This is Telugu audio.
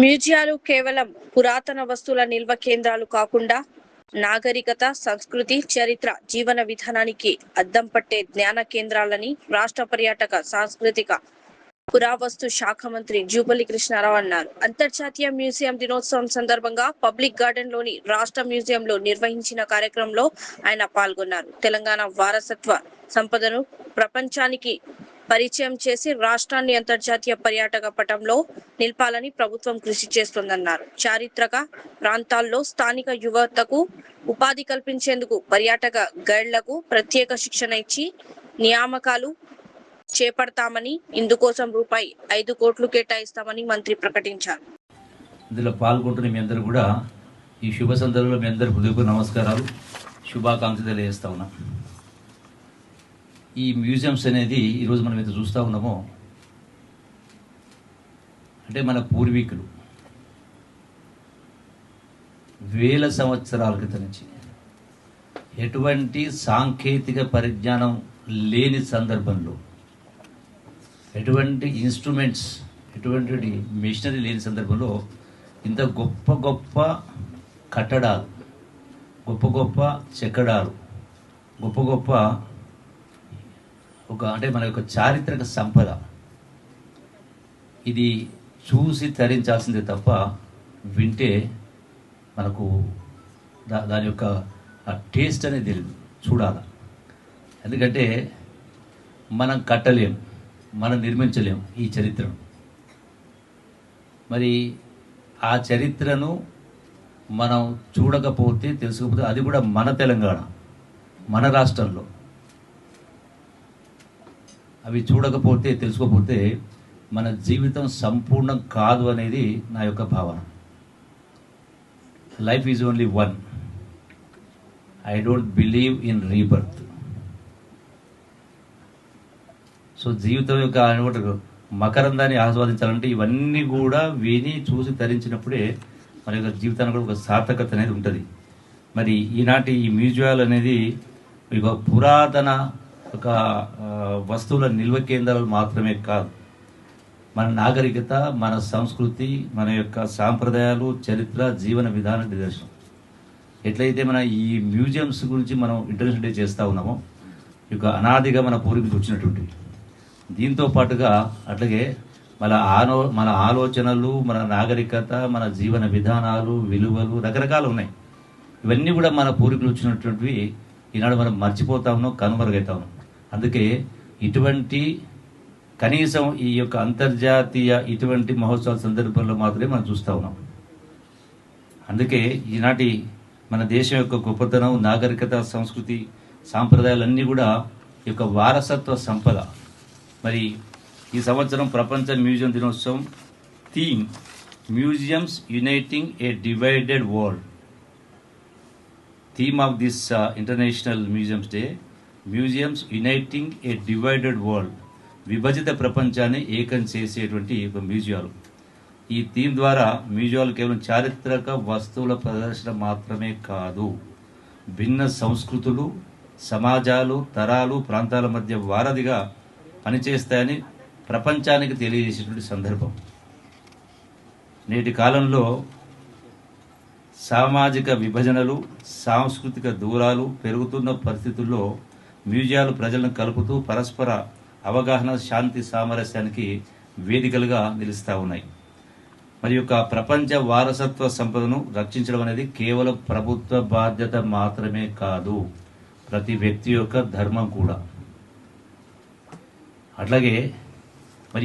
మ్యూజియాలు కేవలం పురాతన వస్తువుల నిల్వ కేంద్రాలు కాకుండా నాగరికత, సంస్కృతి, చరిత్ర, జీవన విధానానికి అద్దం పట్టే జ్ఞాన కేంద్రాలని రాష్ట్ర పర్యాటక, సాంస్కృతిక, పురావస్తు శాఖ మంత్రి జూపల్లి కృష్ణారావు అన్నారు. అంతర్జాతీయ మ్యూజియం దినోత్సవం సందర్భంగా పబ్లిక్ గార్డెన్ లోని రాష్ట్ర మ్యూజియంలో నిర్వహించిన కార్యక్రమంలో ఆయన పాల్గొన్నారు. తెలంగాణ వారసత్వ సంపదను ప్రపంచానికి పరిచయం చేసి రాష్ట్రాన్ని అంతర్జాతీయ పర్యాటక పటంలో నిలపాలని ప్రభుత్వం కృషి చేస్తోందన్నారు. చారిత్రక ప్రాంతాల్లో స్థానిక యువతకు ఉపాధి కల్పించేందుకు పర్యాటక గైడ్లకు ప్రత్యేక శిక్షణ ఇచ్చి నియామకాలు చేపడతామని, ఇందుకోసం రూపాయి 5 కోట్లు కేటాయిస్తామని మంత్రి ప్రకటించారు. ఇందులో పాల్గొంటున్న మీ అందరూ కూడా ఈ శుభ సందర్భంలో మీ అందరి హృదయపూర్వక నమస్కారాలు, శుభాకాంక్షలు తెలియజేస్తా ఉన్నా. ఈ మ్యూజియంస్ అనేది ఈరోజు మనం ఎంత చూస్తూ ఉన్నామో, అంటే మన పూర్వీకులు వేల సంవత్సరాల క్రితం నుంచి ఎటువంటి సాంకేతిక పరిజ్ఞానం లేని సందర్భంలో, ఎటువంటి ఇన్స్ట్రుమెంట్స్, ఎటువంటి మిషనరీ లేని సందర్భంలో ఇంత గొప్ప గొప్ప కట్టడాలు, గొప్ప గొప్ప చెక్కడాలు, గొప్ప గొప్ప అంటే మన యొక్క చారిత్రక సంపద ఇది చూసి తరించాల్సిందే తప్ప వింటే మనకు దాని యొక్క టేస్ట్ అనేది తెలియదు, చూడాలి. ఎందుకంటే మనం కట్టలేం, మనం నిర్మించలేం ఈ చరిత్రను. మరి ఆ చరిత్రను మనం చూడకపోతే, తెలుసుకోకపోతే, అది కూడా మన తెలంగాణ, మన రాష్ట్రంలో అవి చూడకపోతే, తెలుసుకోకపోతే మన జీవితం సంపూర్ణం కాదు అనేది నా యొక్క భావన. Life is only one. I don't believe in rebirth. So జీవితం యొక్క మకరందాన్ని ఆస్వాదించాలంటే ఇవన్నీ కూడా విని చూసి తరించినప్పుడే మన యొక్క జీవితానికి కూడా ఒక సార్థకత అనేది ఉంటుంది. మరి ఈనాటి ఈ మ్యూజియాలు అనేది ఇక పురాతన ఒక వస్తువుల నిల్వ కేంద్రాలు మాత్రమే కాదు, మన నాగరికత, మన సంస్కృతి, మన యొక్క సాంప్రదాయాలు, చరిత్ర, జీవన విధాన నిదర్శనం. ఎట్లయితే మన ఈ మ్యూజియంస్ గురించి మనం ఇంటర్నేషనల్ డే చేస్తూ ఉన్నామో, ఇక అనాదిగా మన పూర్వీకులు వచ్చినటువంటి దీంతో పాటుగా అట్లాగే మన ఆలోచనలు, మన నాగరికత, మన జీవన విధానాలు, విలువలు రకరకాలు ఉన్నాయి. ఇవన్నీ కూడా మన పూర్వీకులు వచ్చినటువంటివి ఈనాడు మనం మర్చిపోతా ఉన్నాం, కనుమరుగైతా ఉన్నాం. అందుకే ఇటువంటి కనీసం ఈ యొక్క అంతర్జాతీయ ఇటువంటి మహోత్సవాల సందర్భంలో మాత్రమే మనం చూస్తూ ఉన్నాం. అందుకే ఈనాటి మన దేశం యొక్క గొప్పతనం, నాగరికత, సంస్కృతి, సాంప్రదాయాలన్నీ కూడా ఈ యొక్క వారసత్వ సంపద. మరి ఈ సంవత్సరం ప్రపంచ మ్యూజియం దినోత్సవం theme museums uniting a divided world. Theme of this international museums day, museums uniting a divided world. విభజిత ప్రపంచాన్ని ఏకం చేసేటువంటి ఒక మ్యూజియాలు. ఈ థీమ్ ద్వారా మ్యూజియాలు కేవలం చారిత్రక వస్తువుల ప్రదర్శన మాత్రమే కాదు, భిన్న సంస్కృతులు, సమాజాలు, తరాలు, ప్రాంతాల మధ్య వారధిగా పనిచేస్తాయని ప్రపంచానికి తెలియజేసేటువంటి సందర్భం. నేటి కాలంలో సామాజిక విభజనలు, సాంస్కృతిక దూరాలు పెరుగుతున్న పరిస్థితుల్లో మ్యూజియాలు ప్రజలను కలుపుతూ పరస్పర అవగాహన, శాంతి, సామరస్యానికి వేదికలుగా నిలుస్తూ ఉన్నాయి. మరి యొక్క ప్రపంచ వారసత్వ సంపదను రక్షించడం అనేది కేవలం ప్రభుత్వ బాధ్యత మాత్రమే కాదు, ప్రతి వ్యక్తి యొక్క ధర్మం కూడా. అట్లాగే